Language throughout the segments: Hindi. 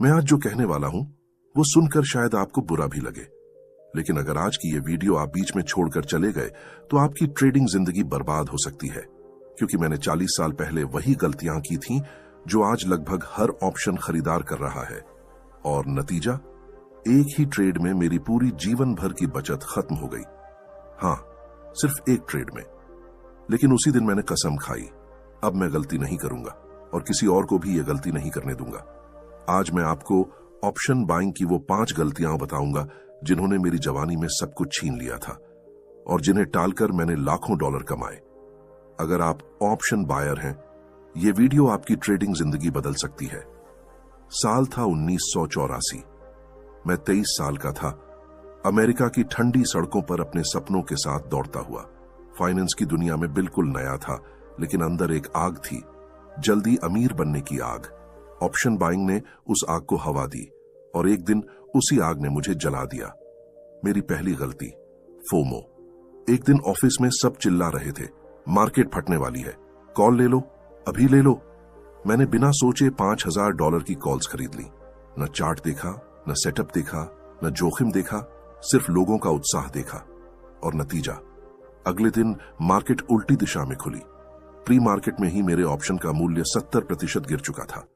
मैं आज जो कहने वाला हूं वो सुनकर शायद आपको बुरा भी लगे, लेकिन अगर आज की ये वीडियो आप बीच में छोड़कर चले गए तो आपकी ट्रेडिंग जिंदगी बर्बाद हो सकती है, क्योंकि मैंने 40 साल पहले वही गलतियां की थीं जो आज लगभग हर ऑप्शन खरीदार कर रहा है। और नतीजा, एक ही ट्रेड में मेरी पूरी जीवन भर की बचत खत्म हो गई। हाँ, सिर्फ एक ट्रेड में। लेकिन उसी दिन मैंने कसम खाई, अब मैं गलती नहीं करूंगा और किसी और को भी ये गलती नहीं करने दूंगा। आज मैं आपको ऑप्शन बाइंग की वो 5 गलतियां बताऊंगा जिन्होंने मेरी जवानी में सब कुछ छीन लिया था और जिन्हें टालकर मैंने लाखों डॉलर कमाए। अगर आप ऑप्शन बायर हैं, ये वीडियो आपकी ट्रेडिंग जिंदगी बदल सकती है। साल था 1984। मैं 23 साल का था, अमेरिका की ठंडी सड़कों पर अपने सपनों के साथ दौड़ता हुआ। फाइनेंस की दुनिया में बिल्कुल नया था, लेकिन अंदर एक आग थी, जल्दी अमीर बनने की आग। ऑप्शन बाइंग ने उस आग को हवा दी और एक दिन उसी आग ने मुझे जला दिया। मेरी पहली गलती, फोमो। एक दिन ऑफिस में सब चिल्ला रहे थे, मार्केट फटने वाली है, कॉल ले लो, अभी ले लो। मैंने बिना सोचे $5000 की कॉल्स खरीद ली। न चार्ट देखा, न सेटअप देखा, न जोखिम देखा, सिर्फ लोगों का उत्साह देखा। और नतीजा, अगले दिन मार्केट उल्टी दिशा में खुली। प्री मार्केट में ही मेरे ऑप्शन का मूल्य 70% गिर चुका था।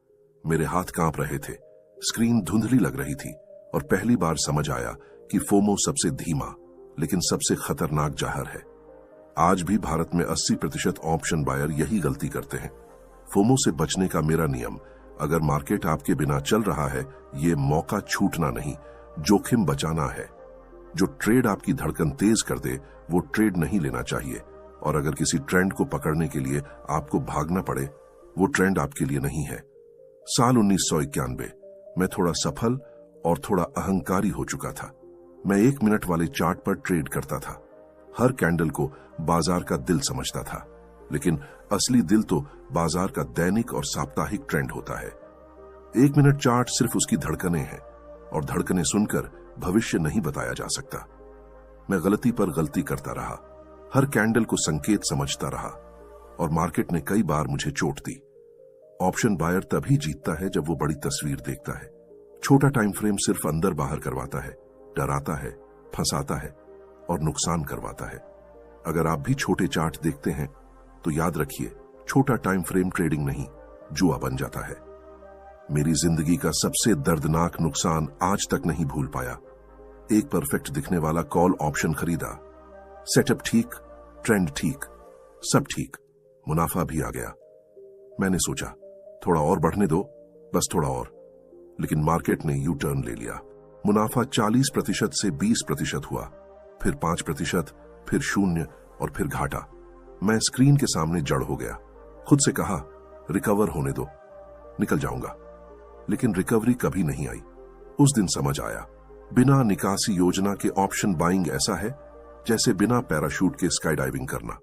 मेरे हाथ कांप रहे थे, स्क्रीन धुंधली लग रही थी और पहली बार समझ आया कि फोमो सबसे धीमा लेकिन सबसे खतरनाक जहर है। आज भी भारत में 80% ऑप्शन बायर यही गलती करते हैं। फोमो से बचने का मेरा नियम, अगर मार्केट आपके बिना चल रहा है, ये मौका छूटना नहीं, जोखिम बचाना है। जो ट्रेड आपकी धड़कन तेज कर दे वो ट्रेड नहीं लेना चाहिए, और अगर किसी ट्रेंड को पकड़ने के लिए आपको भागना पड़े, वो ट्रेंड आपके लिए नहीं है। साल 1991 मैं थोड़ा सफल और थोड़ा अहंकारी हो चुका था। मैं 1 मिनट वाले चार्ट पर ट्रेड करता था, हर कैंडल को बाजार का दिल समझता था, लेकिन असली दिल तो बाजार का दैनिक और साप्ताहिक ट्रेंड होता है। 1 मिनट चार्ट सिर्फ उसकी धड़कनें हैं, और धड़कनें सुनकर भविष्य नहीं बताया जा सकता। मैं गलती पर गलती करता रहा, हर कैंडल को संकेत समझता रहा, और मार्केट ने कई बार मुझे चोट दी। ऑप्शन बायर तभी जीतता है जब वो बड़ी तस्वीर देखता है। छोटा टाइम फ्रेम सिर्फ अंदर बाहर करवाता है, डराता है, फंसाता है और नुकसान करवाता है। अगर आप भी छोटे चार्ट देखते हैं तो याद रखिए, छोटा टाइम फ्रेम ट्रेडिंग नहीं, जुआ बन जाता है। मेरी जिंदगी का सबसे दर्दनाक नुकसान आज तक नहीं भूल पाया। एक परफेक्ट दिखने वाला कॉल ऑप्शन खरीदा, सेटअप ठीक, ट्रेंड ठीक, सब ठीक, मुनाफा भी आ गया। मैंने सोचा थोड़ा और बढ़ने दो, बस थोड़ा और, लेकिन मार्केट ने यू टर्न ले लिया। मुनाफा 40% से 20% हुआ, फिर 5%, फिर 0 और फिर घाटा। मैं स्क्रीन के सामने जड़ हो गया। खुद से कहा, रिकवर होने दो, निकल जाऊंगा। लेकिन रिकवरी कभी नहीं आई। उस दिन समझ आया, बिना निकासी योजना के ऑप्शन बाइंग ऐसा है जैसे बिना पैराशूट के स्काई डाइविंग करना।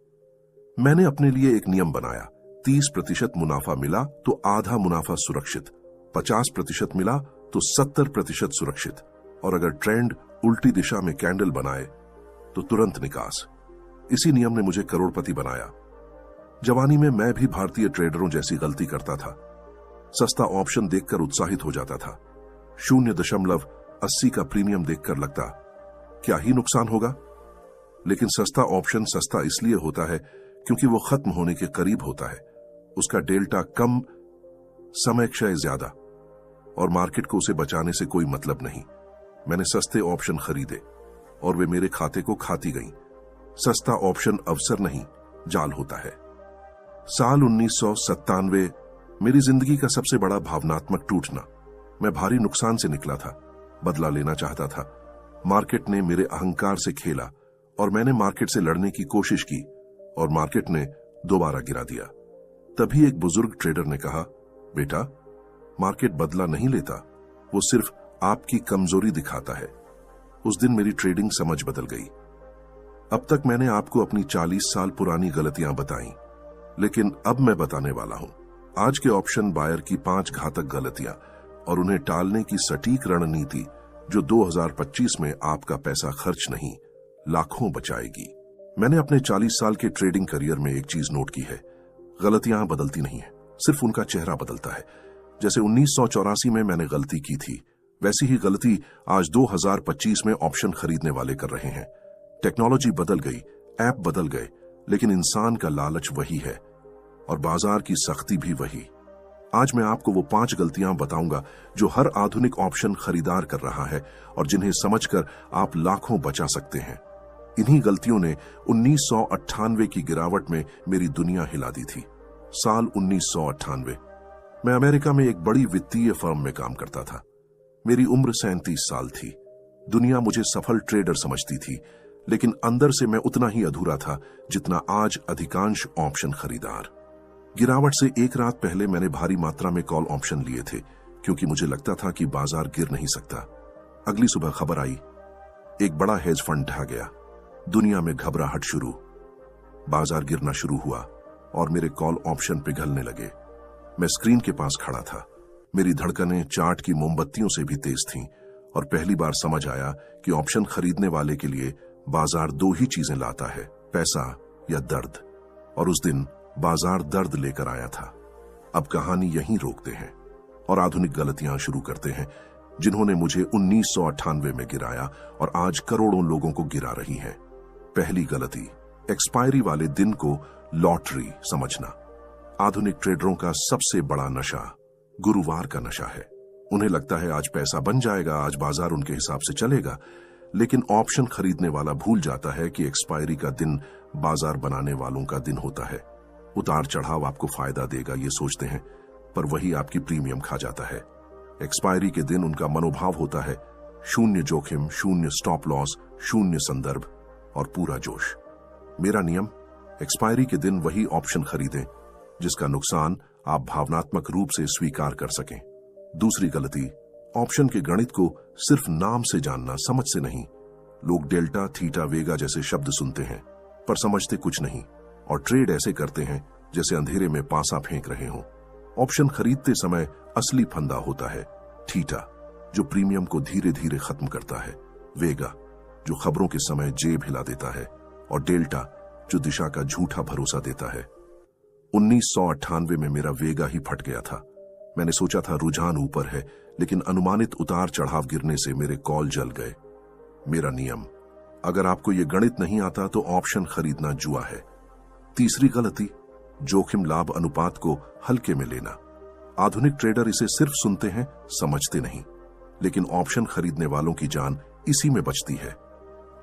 मैंने अपने लिए एक नियम बनाया, 30% मुनाफा मिला तो आधा मुनाफा सुरक्षित, 50% मिला तो 70% सुरक्षित, और अगर ट्रेंड उल्टी दिशा में कैंडल बनाए तो तुरंत निकास। इसी नियम ने मुझे करोड़पति बनाया। जवानी में मैं भी भारतीय ट्रेडरों जैसी गलती करता था। सस्ता ऑप्शन देखकर उत्साहित हो जाता था। 0.80 का प्रीमियम देखकर लगता क्या ही नुकसान होगा, लेकिन सस्ता ऑप्शन सस्ता इसलिए होता है क्योंकि वो खत्म होने के करीब होता है। उसका डेल्टा कम, समय क्षय ज्यादा, और मार्केट को उसे बचाने से कोई मतलब नहीं। मैंने सस्ते ऑप्शन खरीदे और वे मेरे खाते को खाती गईं। सस्ता ऑप्शन अवसर नहीं, जाल होता है। साल 1997 मेरी जिंदगी का सबसे बड़ा भावनात्मक टूटना। मैं भारी नुकसान से निकला था, बदला लेना चाहता था। मार्केट ने मेरे अहंकार से खेला और मैंने मार्केट से लड़ने की कोशिश की, और मार्केट ने दोबारा गिरा दिया। तभी एक बुजुर्ग ट्रेडर ने कहा, बेटा, मार्केट बदला नहीं लेता, वो सिर्फ आपकी कमजोरी दिखाता है। उस दिन मेरी ट्रेडिंग समझ बदल गई। अब तक मैंने आपको अपनी 40 साल पुरानी गलतियां बताई, लेकिन अब मैं बताने वाला हूं आज के ऑप्शन बायर की 5 घातक गलतियां और उन्हें टालने की सटीक रणनीति, जो 2025 में आपका पैसा खर्च नहीं, लाखों बचाएगी। मैंने अपने 40 साल के ट्रेडिंग करियर में एक चीज नोट की है, गलतियां बदलती नहीं है, सिर्फ उनका चेहरा बदलता है। जैसे 1984 में मैंने गलती की थी, वैसी ही गलती आज 2025 में ऑप्शन खरीदने वाले कर रहे हैं। टेक्नोलॉजी बदल गई, ऐप बदल गए, लेकिन इंसान का लालच वही है और बाजार की सख्ती भी वही। आज मैं आपको वो 5 गलतियां बताऊंगा जो हर आधुनिक ऑप्शन खरीदार कर रहा है और जिन्हें समझकर आप लाखों बचा सकते हैं। इन्हीं गलतियों ने 1998 की गिरावट में मेरी दुनिया हिला दी थी। साल 1998। मैं अमेरिका में एक बड़ी वित्तीय फर्म में काम करता था। मेरी उम्र 37 साल थी। दुनिया मुझे सफल ट्रेडर समझती थी, लेकिन अंदर से मैं उतना ही अधूरा था जितना आज अधिकांश ऑप्शन खरीदार। गिरावट से एक रात पहले मैंने भारी मात्रा में कॉल ऑप्शन लिए थे, क्योंकि मुझे लगता था कि बाजार गिर नहीं सकता। अगली सुबह खबर आई, एक बड़ा हेज फंड ढह गया। दुनिया में घबराहट शुरू, बाजार गिरना शुरू हुआ और मेरे कॉल ऑप्शन पिघलने लगे। मैं स्क्रीन के पास खड़ा था। मेरी धड़कनें चार्ट की मोमबत्तियों से भी तेज थीं और पहली बार समझ आया कि ऑप्शन खरीदने वाले के लिए बाजार 2 ही चीजें लाता है, पैसा या दर्द। और उस दिन बाजार दर्द लेकर आया था। अब कहानी यहीं रोकते हैं और आधुनिक गलतियां शुरू करते हैं, जिन्होंने मुझे 1998 में गिराया और आज करोड़ों लोगों को गिरा रही हैं। पहली गलती, एक्सपायरी वाले दिन को लॉटरी समझना। आधुनिक ट्रेडरों का सबसे बड़ा नशा गुरुवार का नशा है। उन्हें लगता है आज पैसा बन जाएगा, आज बाजार उनके हिसाब से चलेगा। लेकिन ऑप्शन खरीदने वाला भूल जाता है कि एक्सपायरी का दिन बाजार बनाने वालों का दिन होता है। उतार चढ़ाव आपको फायदा देगा ये सोचते हैं, पर वही आपकी प्रीमियम खा जाता है। एक्सपायरी के दिन उनका मनोभाव होता है शून्य जोखिम, शून्य स्टॉप लॉस, शून्य संदर्भ और पूरा जोश। मेरा नियम, एक्सपायरी के दिन वही ऑप्शन खरीदें जिसका नुकसान आप भावनात्मक रूप से स्वीकार कर सकें। दूसरी गलती, ऑप्शन के गणित को सिर्फ नाम से जानना, समझ से नहीं। लोग डेल्टा, थीटा, वेगा जैसे शब्द सुनते हैं पर समझते कुछ नहीं और ट्रेड ऐसे करते हैं जैसे अंधेरे में पासा फेंक रहे हों। ऑप्शन खरीदते समय असली फंदा होता है थीटा, जो प्रीमियम को धीरे धीरे खत्म करता है, वेगा जो खबरों के समय जेब हिला देता है और डेल्टा जो दिशा का झूठा भरोसा देता है। 1998 में मेरा वेगा ही फट गया था। मैंने सोचा था रुझान ऊपर है, लेकिन अनुमानित उतार चढ़ाव गिरने से मेरे कॉल जल गए। मेरा नियम, अगर आपको यह गणित नहीं आता तो ऑप्शन खरीदना जुआ है। तीसरी गलती, जोखिम लाभ अनुपात को हल्के में लेना। आधुनिक ट्रेडर इसे सिर्फ सुनते हैं, समझते नहीं, लेकिन ऑप्शन खरीदने वालों की जान इसी में बचती है।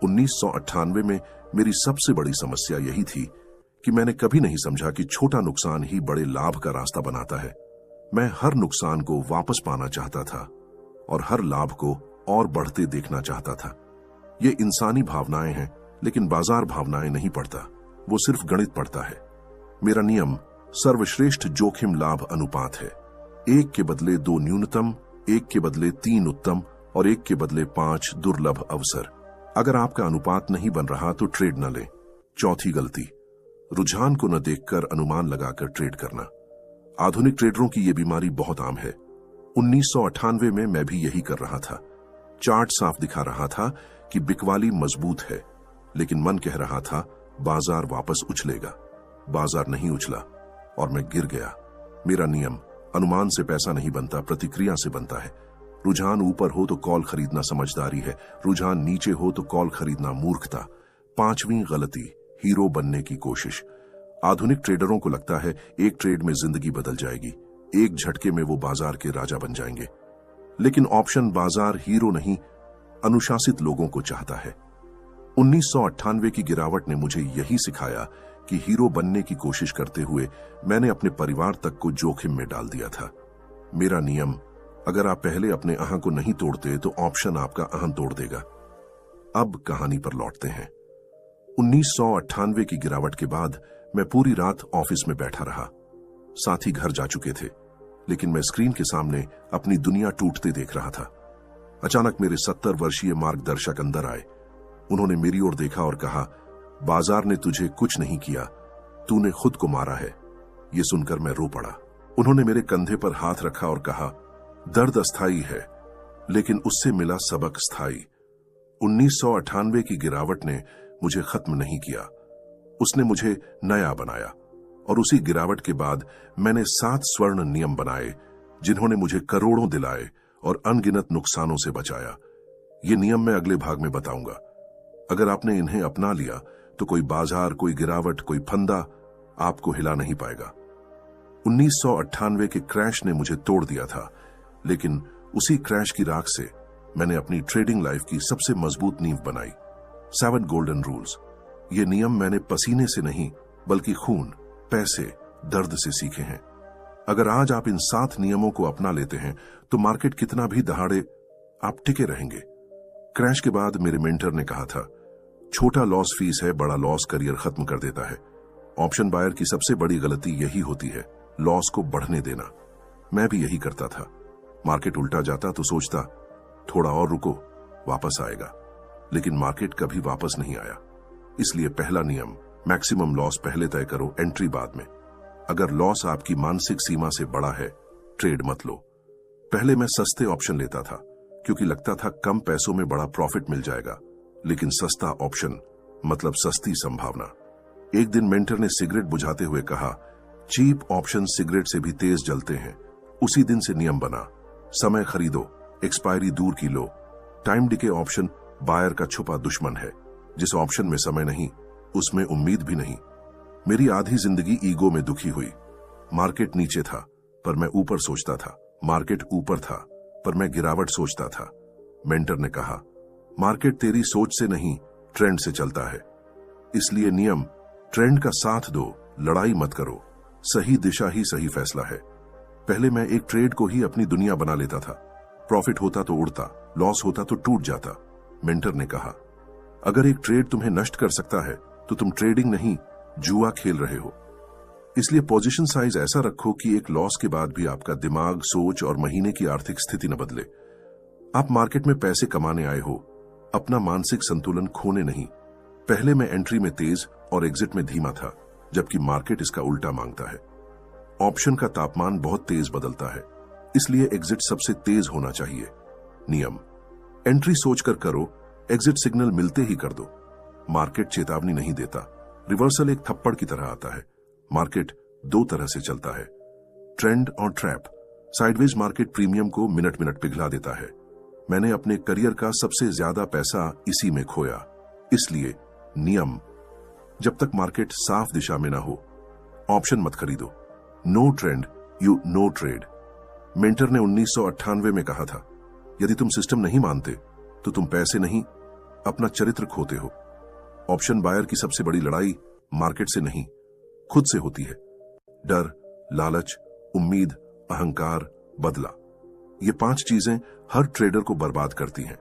1998 में मेरी सबसे बड़ी समस्या यही थी कि मैंने कभी नहीं समझा कि छोटा नुकसान ही बड़े लाभ का रास्ता बनाता है। मैं हर नुकसान को वापस पाना चाहता था और हर लाभ को और बढ़ते देखना चाहता था। ये इंसानी भावनाएं हैं, लेकिन बाजार भावनाएं नहीं पढ़ता, वो सिर्फ गणित पढ़ता है। मेरा नियम सर्वश्रेष्ठ जोखिम लाभ अनुपात है। 1 के बदले 2 न्यूनतम, 1 के बदले 3 उत्तम और 1 के बदले 5 दुर्लभ अवसर। अगर आपका अनुपात नहीं बन रहा तो ट्रेड न लें। चौथी गलती, रुझान को न देखकर अनुमान लगाकर ट्रेड करना। आधुनिक ट्रेडरों की यह बीमारी बहुत आम है। 1998 में मैं भी यही कर रहा था। चार्ट साफ दिखा रहा था कि बिकवाली मजबूत है, लेकिन मन कह रहा था बाजार वापस उछलेगा। बाजार नहीं उछला और मैं गिर गया। मेरा नियम, अनुमान से पैसा नहीं बनता, प्रतिक्रिया से बनता है। रुझान ऊपर हो तो कॉल खरीदना समझदारी है, रुझान नीचे हो तो कॉल खरीदना मूर्खता। 5वीं गलती, हीरो बनने की कोशिश। आधुनिक ट्रेडरों को लगता है एक ट्रेड में जिंदगी बदल जाएगी, एक झटके में वो बाजार के राजा बन जाएंगे। लेकिन ऑप्शन बाजार हीरो नहीं, अनुशासित लोगों को चाहता है। 1998 की गिरावट ने मुझे यही सिखाया कि हीरो बनने की कोशिश करते हुए मैंने अपने परिवार तक को जोखिम में डाल दिया था। मेरा नियम, अगर आप पहले अपने अहं को नहीं तोड़ते तो ऑप्शन आपका अहं तोड़ देगा। अब कहानी पर लौटते हैं। 1998 की गिरावट के बाद मैं पूरी रात ऑफिस में बैठा रहा। साथी घर जा चुके थे, लेकिन मैं स्क्रीन के सामने अपनी दुनिया टूटते देख रहा था। अचानक मेरे 70 वर्षीय मार्गदर्शक अंदर आए। उन्होंने मेरी ओर देखा और कहा, बाजार ने तुझे कुछ नहीं किया, तूने खुद को मारा है। यह सुनकर मैं रो पड़ा। उन्होंने मेरे कंधे पर हाथ रखा और कहा, दर्द अस्थाई है, लेकिन उससे मिला सबक स्थायी। 1998 की गिरावट ने मुझे खत्म नहीं किया, उसने मुझे नया बनाया। और उसी गिरावट के बाद मैंने 7 स्वर्ण नियम बनाए जिन्होंने मुझे करोड़ों दिलाए और अनगिनत नुकसानों से बचाया। ये नियम मैं अगले भाग में बताऊंगा। अगर आपने इन्हें अपना लिया तो कोई बाजार, कोई गिरावट, कोई फंदा आपको हिला नहीं पाएगा। 1998 के क्रैश ने मुझे तोड़ दिया था, लेकिन उसी क्रैश की राख से मैंने अपनी ट्रेडिंग लाइफ की सबसे मजबूत नींव बनाई। 7 गोल्डन रूल्स। ये नियम मैंने पसीने से नहीं बल्कि खून, पैसे, दर्द से सीखे हैं। अगर आज आप इन 7 नियमों को अपना लेते हैं तो मार्केट कितना भी दहाड़े, आप टिके रहेंगे। क्रैश के बाद मेरे मेंटर ने कहा था, छोटा लॉस फीस है, बड़ा लॉस करियर खत्म कर देता है। ऑप्शन बायर की सबसे बड़ी गलती यही होती है, लॉस को बढ़ने देना। मैं भी यही करता था। मार्केट उल्टा जाता तो सोचता थोड़ा और रुको, वापस आएगा, लेकिन मार्केट कभी वापस नहीं आया। इसलिए पहला नियम, मैक्सिमम लॉस पहले तय करो, एंट्री बाद में। अगर लॉस आपकी मानसिक सीमा से बड़ा है, ट्रेड मत लो। पहले मैं सस्ते ऑप्शन लेता था क्योंकि लगता था कम पैसों में बड़ा प्रॉफिट मिल जाएगा, लेकिन सस्ता ऑप्शन मतलब सस्ती संभावना। एक दिन मेंटर ने सिगरेट बुझाते हुए कहा, चीप ऑप्शन सिगरेट से भी तेज जलते हैं। उसी दिन से नियम बना, समय खरीदो, एक्सपायरी दूर की लो। टाइम डिके ऑप्शन बायर का छुपा दुश्मन है। जिस ऑप्शन में समय नहीं, उसमें उम्मीद भी नहीं। मेरी आधी जिंदगी ईगो में दुखी हुई। मार्केट नीचे था पर मैं ऊपर सोचता था, मार्केट ऊपर था पर मैं गिरावट सोचता था। मेंटर ने कहा, मार्केट तेरी सोच से नहीं, ट्रेंड से चलता है। इसलिए नियम, ट्रेंड का साथ दो, लड़ाई मत करो। सही दिशा ही सही फैसला है। पहले मैं एक ट्रेड को ही अपनी दुनिया बना लेता था। प्रॉफिट होता तो उड़ता, लॉस होता तो टूट जाता। मेंटर ने कहा, अगर एक ट्रेड तुम्हें नष्ट कर सकता है तो तुम ट्रेडिंग नहीं, जुआ खेल रहे हो। इसलिए पोजीशन साइज ऐसा रखो कि एक लॉस के बाद भी आपका दिमाग, सोच और महीने की आर्थिक स्थिति न बदले। आप मार्केट में पैसे कमाने आए हो, अपना मानसिक संतुलन खोने नहीं। पहले मैं एंट्री में तेज और एग्जिट में धीमा था, जबकि मार्केट इसका उल्टा मांगता है। ऑप्शन का तापमान बहुत तेज बदलता है, इसलिए एग्जिट सबसे तेज होना चाहिए। नियम, एंट्री सोचकर करो, एग्जिट सिग्नल मिलते ही कर दो। मार्केट चेतावनी नहीं देता, रिवर्सल एक थप्पड़ की तरह आता है। मार्केट 2 तरह से चलता है, ट्रेंड और ट्रैप। साइडवेज मार्केट प्रीमियम को मिनट मिनट पिघला देता है। मैंने अपने करियर का सबसे ज्यादा पैसा इसी में खोया। इसलिए नियम, जब तक मार्केट साफ दिशा में ना हो, ऑप्शन मत खरीदो। No trend you no trade. Mentor ने 1998 में कहा था, यदि तुम सिस्टम नहीं मानते तो तुम पैसे नहीं, अपना चरित्र खोते हो। ऑप्शन बायर की सबसे बड़ी लड़ाई मार्केट से नहीं, खुद से होती है। डर, लालच, उम्मीद, अहंकार, बदला, ये 5 चीजें हर ट्रेडर को बर्बाद करती हैं।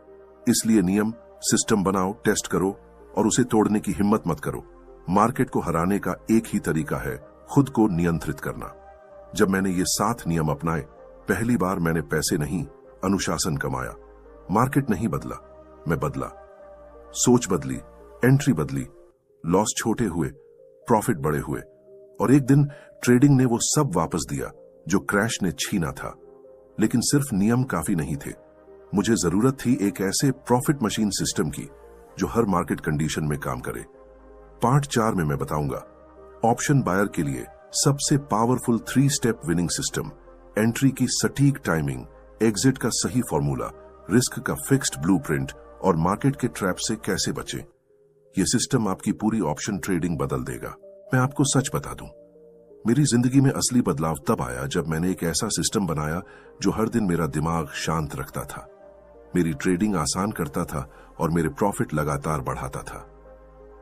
इसलिए नियम, सिस्टम बनाओ, टेस्ट करो और उसे तोड़ने की हिम्मत मत करो। मार्केट को हराने का एक ही तरीका है, खुद को नियंत्रित करना। जब मैंने ये 7 नियम अपनाए, पहली बार मैंने पैसे नहीं, अनुशासन कमाया। मार्केट नहीं बदला, मैं बदला। सोच बदली, एंट्री बदली, लॉस छोटे हुए, प्रॉफिट बड़े हुए, और एक दिन ट्रेडिंग ने वो सब वापस दिया जो क्रैश ने छीना था। लेकिन सिर्फ नियम काफी नहीं थे, मुझे जरूरत थी एक ऐसे प्रॉफिट मशीन सिस्टम की जो हर मार्केट कंडीशन में काम करे। पार्ट 4 में मैं बताऊंगा ऑप्शन बायर के लिए सबसे powerful 3 step winning system, entry की सटीक टाइमिंग, एग्जिट का सही फॉर्मूला, रिस्क का फिक्स्ड ब्लूप्रिंट और मार्केट के ट्रैप से कैसे बचें। यह सिस्टम आपकी पूरी ऑप्शन ट्रेडिंग बदल देगा। मैं आपको सच बता दूं, मेरी जिंदगी में असली बदलाव तब आया जब मैंने एक ऐसा सिस्टम बनाया जो हर दिन मेरा दिमाग शांत रखता था, मेरी ट्रेडिंग आसान करता था और मेरे प्रॉफिट लगातार बढ़ाता था।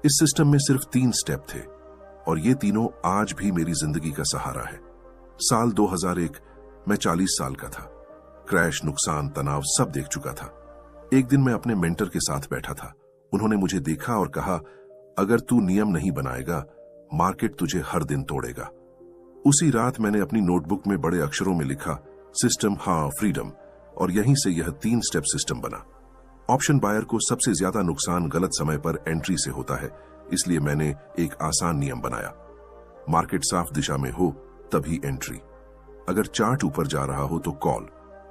इस सिस्टम में सिर्फ 3 स्टेप थे और ये तीनों आज भी मेरी जिंदगी का सहारा है। साल 2001, मैं 40 साल का था। क्रैश, नुकसान, तनाव सब देख चुका था। एक दिन मैं अपने मेंटर के साथ बैठा था। उन्होंने मुझे देखा और कहा, अगर तू नियम नहीं बनाएगा, मार्केट तुझे हर दिन तोड़ेगा। उसी रात मैंने अपनी नोटबुक में बड़े अक्षरों में लिखा, सिस्टम हाँ फ्रीडम, और यहीं से यह 3 स्टेप सिस्टम बना। ऑप्शन बायर को सबसे ज्यादा नुकसान गलत समय पर एंट्री से होता है, इसलिए मैंने एक आसान नियम बनाया। मार्केट साफ दिशा में हो तभी एंट्री। अगर चार्ट ऊपर जा रहा हो तो कॉल,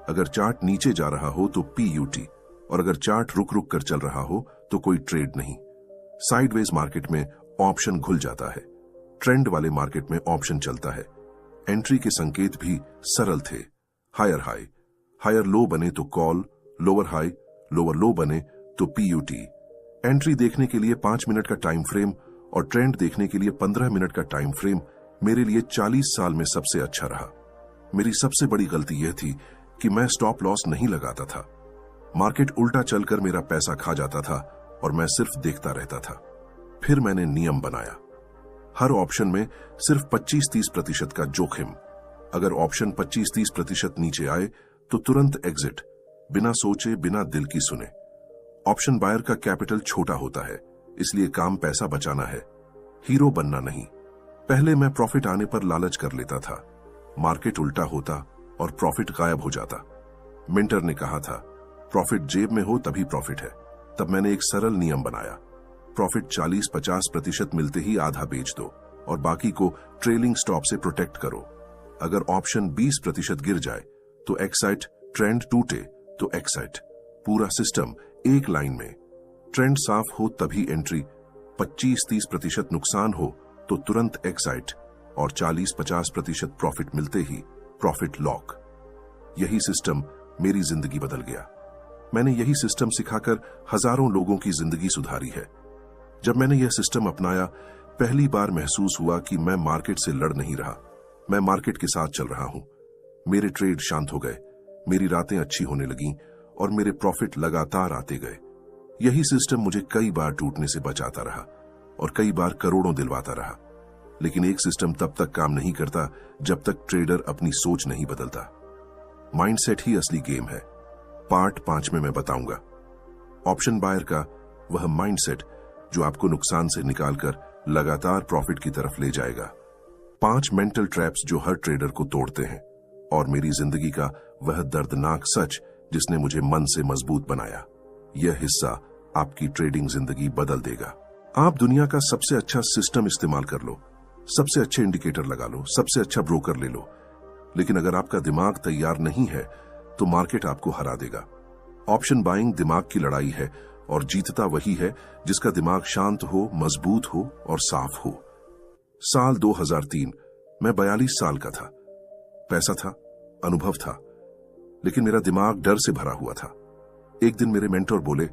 अगर चार्ट नीचे जा रहा हो तो PUT, और अगर चार्ट रुक रुक कर चल रहा हो तो कोई ट्रेड नहीं। साइडवेज मार्केट में ऑप्शन घुल जाता है, ट्रेंड वाले मार्केट में ऑप्शन चलता है। एंट्री के संकेत भी सरल थे, हायर हाई, हायर लो बने तो कॉल, लोअर हाई, लोअर लो बने तो पीयूटी। एंट्री देखने के लिए 5 मिनट का टाइम फ्रेम और ट्रेंड देखने के लिए 15 मिनट का टाइम फ्रेम मेरे लिए 40 साल में सबसे अच्छा रहा। मेरी सबसे बड़ी गलती यह थी कि मैं स्टॉप लॉस नहीं लगाता था। मार्केट उल्टा चलकर मेरा पैसा खा जाता था और मैं सिर्फ देखता रहता था। फिर मैंने नियम बनाया, हर ऑप्शन में सिर्फ 25-30% का जोखिम। अगर ऑप्शन 25-30% नीचे आए तो तुरंत एग्जिट, बिना सोचे बिना दिल की सुने। ऑप्शन बायर का कैपिटल छोटा होता है, इसलिए काम पैसा बचाना है, हीरो बनना नहीं। पहले मैं प्रॉफिट आने पर लालच कर लेता था, मार्केट उल्टा होता और प्रॉफिट गायब हो जाता। मिंटर ने कहा था, प्रॉफिट जेब में हो तभी प्रॉफिट है। तब मैंने एक सरल नियम बनाया, प्रॉफिट 40-50% मिलते ही आधा बेच दो और बाकी को ट्रेलिंग स्टॉप से प्रोटेक्ट करो। अगर ऑप्शन 20% गिर जाए तो एक्साइट, ट्रेंड टूटे तो एक्साइट, पूरा सिस्टम एक लाइन में। ट्रेंड साफ हो तभी एंट्री, 25-30% नुकसान हो तो तुरंत एक्साइट और 40-50% प्रॉफिट मिलते ही प्रॉफिट लॉक। यही सिस्टम मेरी जिंदगी बदल गया। मैंने यही सिस्टम सिखाकर हजारों लोगों की जिंदगी सुधारी है। जब मैंने यह सिस्टम अपनाया, पहली बार महसूस हुआ कि मैं मार्केट से लड़ नहीं रहा, मैं मार्केट के साथ चल रहा हूं। मेरे ट्रेड शांत हो गए, मेरी रातें अच्छी होने लगीं और मेरे प्रॉफिट लगातार आते गए। यही सिस्टम मुझे कई बार टूटने से बचाता रहा और कई बार करोड़ों दिलवाता रहा। लेकिन एक सिस्टम तब तक काम नहीं करता जब तक ट्रेडर अपनी सोच नहीं बदलता। माइंडसेट ही असली गेम है। पार्ट 5 में मैं बताऊंगा ऑप्शन बायर का वह माइंडसेट जो आपको नुकसान से निकालकर लगातार प्रॉफिट की तरफ ले जाएगा। 5 मेंटल ट्रैप्स जो हर ट्रेडर को तोड़ते हैं और मेरी जिंदगी का वह दर्दनाक सच जिसने मुझे मन से मजबूत बनाया। यह हिस्सा आपकी ट्रेडिंग जिंदगी बदल देगा। आप दुनिया का सबसे अच्छा सिस्टम इस्तेमाल कर लो, सबसे अच्छे इंडिकेटर लगा लो, सबसे अच्छा ब्रोकर ले लो, लेकिन अगर आपका दिमाग तैयार नहीं है तो मार्केट आपको हरा देगा। ऑप्शन बाइंग दिमाग की लड़ाई है और जीतता वही है जिसका दिमाग शांत हो, मजबूत हो और साफ हो। साल 2003, मैं 42 साल का था। पैसा था, अनुभव था, लेकिन मेरा दिमाग डर से भरा हुआ था। एक दिन मेरे मेंटर बोले,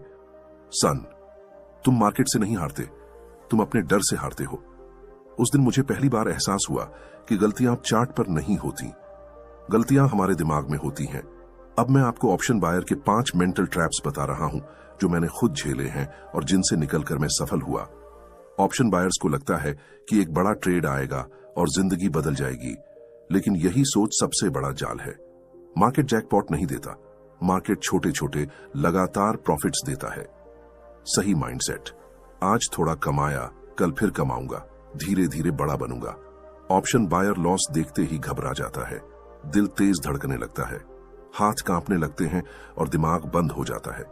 सन, तुम मार्केट से नहीं हारते, तुम अपने डर से हारते हो। उस दिन मुझे पहली बार एहसास हुआ कि गलतियां चार्ट पर नहीं होती, गलतियां हमारे दिमाग में होती हैं। अब मैं आपको ऑप्शन बायर के 5 मेंटल ट्रैप्स बता रहा हूं जो मैंने खुद झेले हैं और जिनसे निकलकर मैं सफल हुआ। ऑप्शन बायर्स को लगता है कि एक बड़ा ट्रेड आएगा और जिंदगी बदल जाएगी, लेकिन यही सोच सबसे बड़ा जाल है। मार्केट जैकपॉट नहीं देता, मार्केट छोटे छोटे लगातार प्रॉफिट्स देता है। सही माइंडसेट, आज थोड़ा कमाया, कल फिर कमाऊंगा, धीरे धीरे बड़ा बनूंगा। ऑप्शन बायर लॉस देखते ही घबरा जाता है, दिल तेज धड़कने लगता है, हाथ कांपने लगते हैं और दिमाग बंद हो जाता है।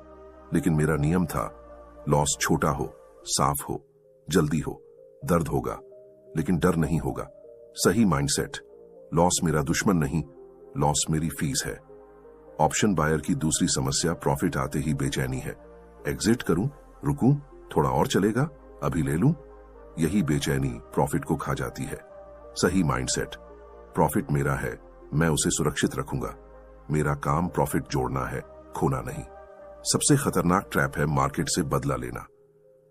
लेकिन मेरा नियम था, लॉस छोटा हो, साफ हो, जल्दी हो, दर्द होगा, लेकिन डर नहीं होगा। सही माइंडसेट, लॉस मेरा दुश्मन नहीं, लॉस मेरी फीस है। ऑप्शन बायर की दूसरी समस्या प्रॉफिट आते ही बेचैनी है। एग्जिट करूं, रुकूं, थोड़ा और चलेगा, अभी ले लूं। यही बेचैनी प्रॉफिट को खा जाती है। सही माइंडसेट, प्रॉफिट मेरा है, मैं उसे सुरक्षित रखूंगा। मेरा काम प्रॉफिट जोड़ना है, खोना नहीं। सबसे खतरनाक ट्रैप है मार्केट से बदला लेना।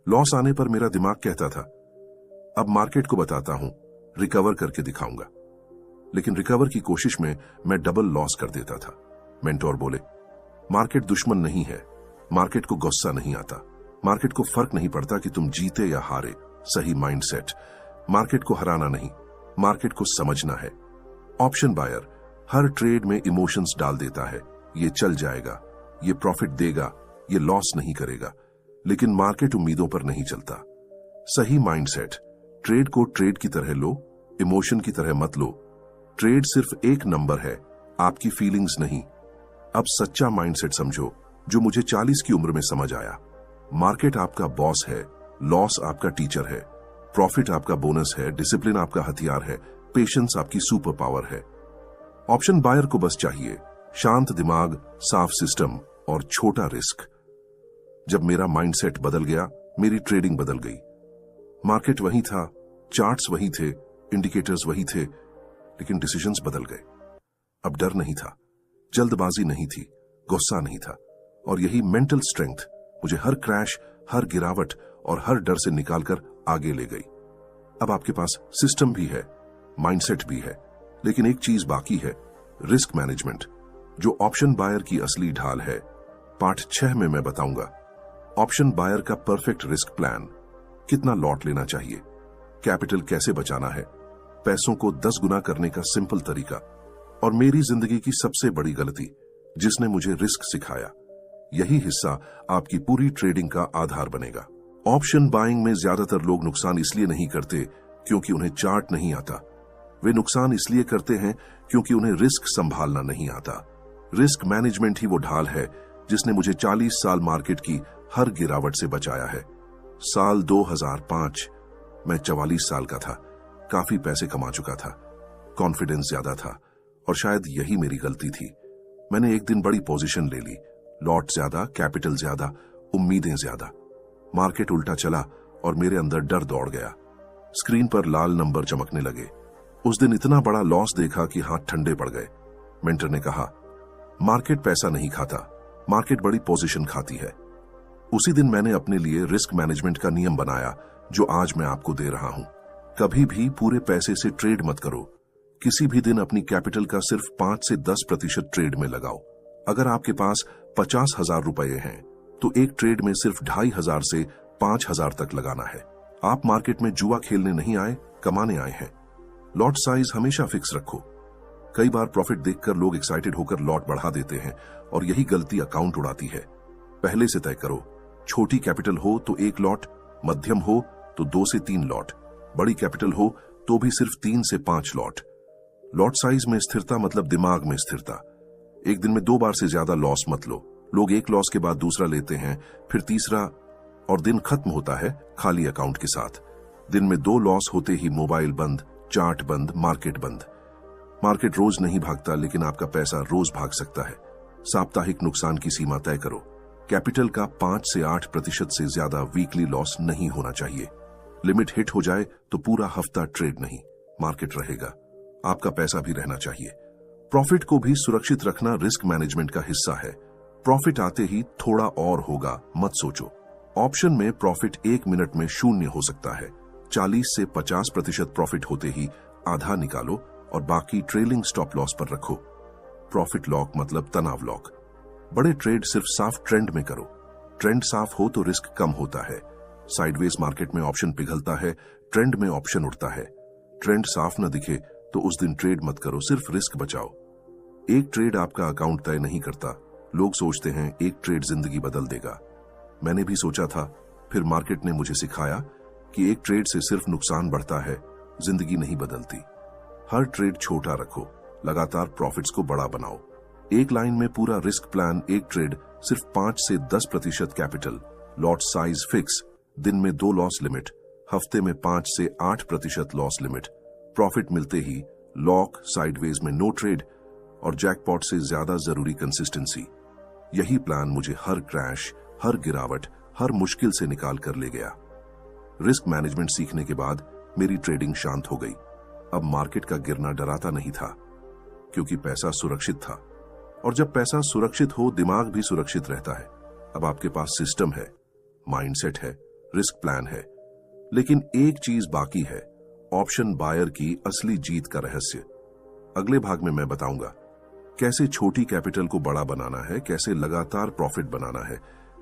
लॉस आने पर मेरा दिमाग कहता था, अब मार्केट को बताता हूं, रिकवर करके दिखाऊंगा। लेकिन रिकवर की कोशिश में मैं डबल लॉस कर देता था। मेंटोर बोले, मार्केट दुश्मन नहीं है, मार्केट को गुस्सा नहीं आता, मार्केट को फर्क नहीं पड़ता कि तुम जीते या हारे। सही माइंडसेट, मार्केट को हराना नहीं, मार्केट को समझना है। ऑप्शन बायर हर ट्रेड में इमोशंस डाल देता है, ये चल जाएगा, ये प्रॉफिट देगा, ये लॉस नहीं करेगा, लेकिन मार्केट उम्मीदों पर नहीं चलता। सही माइंडसेट, ट्रेड को ट्रेड की तरह लो, इमोशन की तरह मत लो। ट्रेड सिर्फ एक नंबर है, आपकी फीलिंग्स नहीं। अब सच्चा माइंडसेट समझो जो मुझे 40 की उम्र में समझ आया। मार्केट आपका बॉस है, लॉस आपका टीचर है, प्रॉफिट आपका बोनस है, डिसिप्लिन आपका हथियार है, पेशेंस आपकी सुपर पावर है। ऑप्शन बायर को बस चाहिए शांत दिमाग, साफ सिस्टम और छोटा रिस्क। जब मेरा माइंडसेट बदल गया, मेरी ट्रेडिंग बदल गई। मार्केट वही था, चार्ट्स वही थे, इंडिकेटर्स वही थे, लेकिन डिसीजंस बदल गए। अब डर नहीं था, जल्दबाजी नहीं थी, गुस्सा नहीं था, और यही मेंटल स्ट्रेंथ मुझे हर क्रैश, हर गिरावट और हर डर से निकालकर आगे ले गई। अब आपके पास सिस्टम भी है, माइंडसेट भी है, लेकिन एक चीज बाकी है, रिस्क मैनेजमेंट, जो ऑप्शन बायर की असली ढाल है। पार्ट 6 में मैं बताऊंगा ऑप्शन बायर का परफेक्ट रिस्क प्लान, कितना लॉट लेना चाहिए, कैपिटल कैसे बचाना है, पैसों को 10 गुना करने का सिंपल तरीका, और मेरी जिंदगी की सबसे बड़ी गलती जिसने मुझे रिस्क सिखाया। यही हिस्सा आपकी पूरी ट्रेडिंग का आधार बनेगा। ऑप्शन बाइंग में ज्यादातर लोग नुकसान इसलिए नहीं करते क्योंकि उन्हें चार्ट नहीं आता, वे नुकसान इसलिए करते हैं क्योंकि उन्हें रिस्क संभालना नहीं आता। रिस्क मैनेजमेंट ही वो ढाल है जिसने मुझे 40 साल मार्केट की हर गिरावट से बचाया है। साल 2005 मैं 44 साल का था, काफी पैसे कमा चुका था, कॉन्फिडेंस ज्यादा था, और शायद यही मेरी गलती थी। मैंने एक दिन बड़ी पोजीशन ले ली, लॉट ज्यादा, कैपिटल ज्यादा, उम्मीदें ज्यादा। मार्केट उल्टा चला और मेरे अंदर डर दौड़ गया। स्क्रीन पर लाल नंबर चमकने लगे। उस दिन इतना बड़ा लॉस देखा कि हाथ ठंडे पड़ गए। मेंटर ने कहा, मार्केट पैसा नहीं खाता, मार्केट बड़ी पोजीशन खाती है। उसी दिन मैंने अपने लिए रिस्क मैनेजमेंट का नियम बनाया, जो आज मैं आपको दे रहा हूं। कभी भी पूरे पैसे से ट्रेड मत करो। किसी भी दिन अपनी कैपिटल का सिर्फ 5 से 10% ट्रेड में लगाओ। अगर आपके पास 50,000 रुपए हैं तो एक ट्रेड में सिर्फ 2,500 से 5,000 तक लगाना है। आप मार्केट में जुआ खेलने नहीं आए, कमाने आए हैं। लॉट साइज हमेशा फिक्स रखो। कई बार प्रॉफिट देखकर लोग एक्साइटेड होकर लॉट बढ़ा देते हैं और यही गलती अकाउंट उड़ाती है। पहले से तय करो, छोटी कैपिटल हो तो 1 लॉट, मध्यम हो तो 2 से 3 लॉट, बड़ी कैपिटल हो तो भी सिर्फ 3 से 5 लॉट। लॉट साइज में स्थिरता मतलब दिमाग में स्थिरता। एक दिन में 2 बार से ज्यादा लॉस मत लो। लोग एक लॉस के बाद दूसरा लेते हैं, फिर तीसरा, और दिन खत्म होता है खाली अकाउंट के साथ। दिन में 2 लॉस होते ही मोबाइल बंद, चार्ट बंद, मार्केट बंद। मार्केट रोज नहीं भागता, लेकिन आपका पैसा रोज भाग सकता है। साप्ताहिक नुकसान की सीमा तय करो। कैपिटल का 5 से 8% से ज्यादा वीकली लॉस नहीं होना चाहिए। लिमिट हिट हो जाए तो पूरा हफ्ता ट्रेड नहीं, मार्केट रहेगा, आपका पैसा भी रहना चाहिए। प्रॉफिट को भी सुरक्षित रखना रिस्क मैनेजमेंट का हिस्सा है। प्रॉफिट आते ही थोड़ा और होगा मत सोचो। ऑप्शन में प्रॉफिट 1 मिनट में 0 हो सकता है। 40 से 50% प्रॉफिट होते ही आधा निकालो और बाकी ट्रेलिंग स्टॉप लॉस पर रखो। प्रॉफिट लॉक मतलब तनाव लॉक। बड़े ट्रेड सिर्फ साफ ट्रेंड में करो। ट्रेंड साफ हो तो रिस्क कम होता है। साइडवेज मार्केट में ऑप्शन पिघलता है, ट्रेंड में ऑप्शन उठता है। ट्रेंड साफ न दिखे तो उस दिन ट्रेड मत करो, सिर्फ रिस्क बचाओ। एक ट्रेड आपका अकाउंट तय नहीं करता। लोग सोचते हैं एक ट्रेड जिंदगी बदल देगा। मैंने भी सोचा था, फिर मार्केट ने मुझे सिखाया कि एक ट्रेड से सिर्फ नुकसान बढ़ता है, जिंदगी नहीं बदलती। हर ट्रेड छोटा रखो, लगातार प्रॉफिट्स को बड़ा बनाओ। एक लाइन में पूरा रिस्क प्लान, एक ट्रेड, सिर्फ 5 से 10% कैपिटल, लॉट साइज फिक्स, दिन में 2 लॉस लिमिट, हफ्ते में 5 से 8% लॉस लिमिट, प्रॉफिट मिलते ही लॉक, साइडवेज में नो ट्रेड, और जैकपॉट से ज्यादा जरूरी कंसिस्टेंसी। यही प्लान मुझे हर क्रैश, हर गिरावट, हर मुश्किल से निकाल कर ले गया। रिस्क मैनेजमेंट सीखने के बाद मेरी ट्रेडिंग शांत हो गई। अब मार्केट का गिरना डराता नहीं था, क्योंकि पैसा सुरक्षित था। और जब पैसा सुरक्षित हो, दिमाग भी सुरक्षित रहता है। अब आपके पास सिस्टम है, माइंडसेट है, रिस्क प्लान है, लेकिन एक चीज बाकी है, ऑप्शन बायर की असली जीत का रहस्य। अगले भाग में मैं बताऊंगा कैसे छोटी कैपिटल को बड़ा बनाना है, कैसे लगातार प्रॉफिट बनाना है।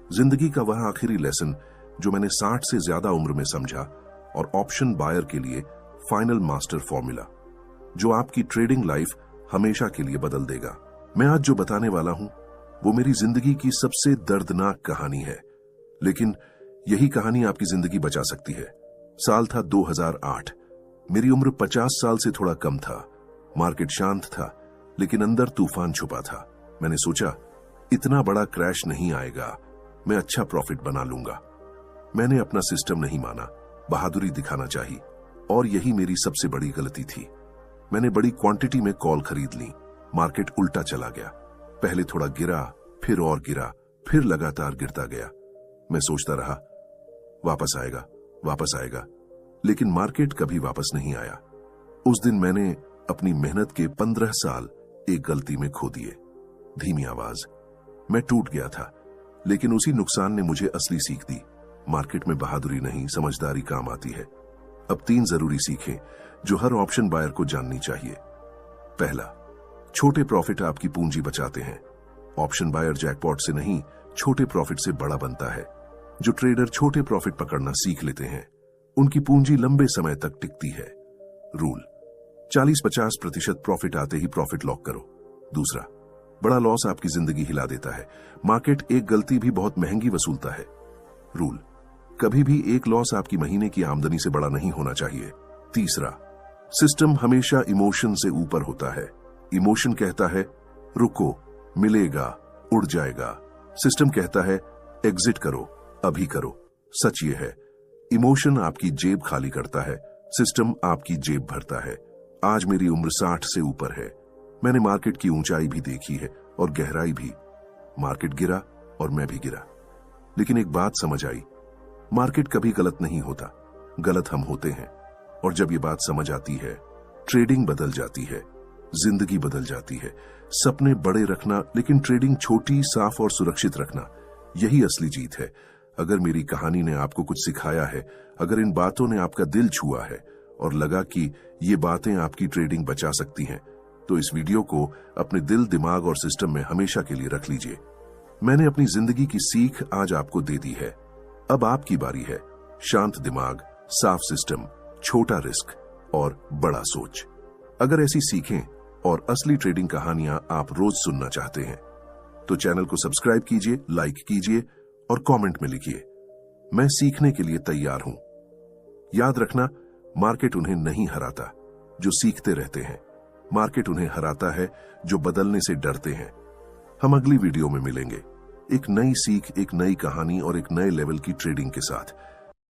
जिंदगी का वह आखिरी लेसन जो मैंने 60 से ज्यादा उम्र में समझा, और ऑप्शन बायर के लिए फाइनल मास्टर फॉर्मूला, जो आपकी ट्रेडिंग लाइफ हमेशा के लिए बदल देगा। मैं आज जो बताने वाला हूं वो मेरी जिंदगी की सबसे दर्दनाक कहानी है, लेकिन यही कहानी आपकी जिंदगी बचा सकती है। साल था 2008। मेरी उम्र 50 साल से थोड़ा कम था। मार्केट शांत था, लेकिन अंदर तूफान छुपा था। मैंने सोचा, इतना बड़ा क्रैश नहीं आएगा, मैं अच्छा प्रॉफिट बना लूंगा। मैंने अपना सिस्टम नहीं माना, बहादुरी दिखाना चाहिए, और यही मेरी सबसे बड़ी गलती थी। मैंने बड़ी क्वांटिटी में कॉल खरीद ली। मार्केट उल्टा चला गया। पहले थोड़ा गिरा, फिर और गिरा, फिर लगातार गिरता गया। मैं सोचता रहा, वापस आएगा, वापस आएगा, लेकिन मार्केट कभी वापस नहीं आया। उस दिन मैंने अपनी मेहनत के 15 साल एक गलती में खो दिए। धीमी आवाज। मैं टूट गया था, लेकिन उसी नुकसान ने मुझे असली सीख दी। मार्केट में बहादुरी नहीं, समझदारी काम आती है। अब 3 जरूरी सीखें जो हर ऑप्शन बायर को जाननी चाहिए। पहला, छोटे प्रॉफिट आपकी पूंजी बचाते हैं। ऑप्शन बायर जैकपॉट से नहीं, छोटे प्रॉफिट से बड़ा बनता है। जो ट्रेडर छोटे प्रॉफिट पकड़ना सीख लेते हैं, उनकी पूंजी लंबे समय तक टिकती है। रूल, 40-50% प्रॉफिट आते ही प्रॉफिट लॉक करो। दूसरा, बड़ा लॉस आपकी जिंदगी हिला देता है। मार्केट एक गलती भी बहुत महंगी वसूलता है। रूल, कभी भी एक लॉस आपकी महीने की आमदनी से बड़ा नहीं होना चाहिए। तीसरा, सिस्टम हमेशा इमोशन से ऊपर होता है। इमोशन कहता है रुको, मिलेगा, उड़ जाएगा। सिस्टम कहता है एग्जिट करो, अभी करो। सच ये है, इमोशन आपकी जेब खाली करता है, सिस्टम आपकी जेब भरता है। आज मेरी उम्र 60 से ऊपर है। मैंने मार्केट की ऊंचाई भी देखी है और गहराई भी। मार्केट गिरा और मैं भी गिरा, लेकिन एक बात समझ आई, मार्केट कभी गलत नहीं होता, गलत हम होते हैं। और जब ये बात समझ आती है, ट्रेडिंग बदल जाती है, जिंदगी बदल जाती है। सपने बड़े रखना, लेकिन ट्रेडिंग छोटी, साफ और सुरक्षित रखना, यही असली जीत है। अगर मेरी कहानी ने आपको कुछ सिखाया है, अगर इन बातों ने आपका दिल छुआ है और लगा कि ये बातें आपकी ट्रेडिंग बचा सकती हैं, तो इस वीडियो को अपने दिल, दिमाग और सिस्टम में हमेशा के लिए रख लीजिए। मैंने अपनी जिंदगी की सीख आज आपको दे दी है। अब आपकी बारी है। शांत दिमाग, साफ सिस्टम, छोटा रिस्क और बड़ा सोच। अगर ऐसी सीखें और असली ट्रेडिंग कहानियां आप रोज सुनना चाहते हैं, तो चैनल को सब्सक्राइब कीजिए, लाइक कीजिए और कमेंट में लिखिए, मैं सीखने के लिए तैयार हूं। याद रखना, मार्केट उन्हें नहीं हराता जो सीखते रहते हैं, मार्केट उन्हें हराता है जो बदलने से डरते हैं। हम अगली वीडियो में मिलेंगे, एक नई सीख, एक नई कहानी और एक नए लेवल की ट्रेडिंग के साथ।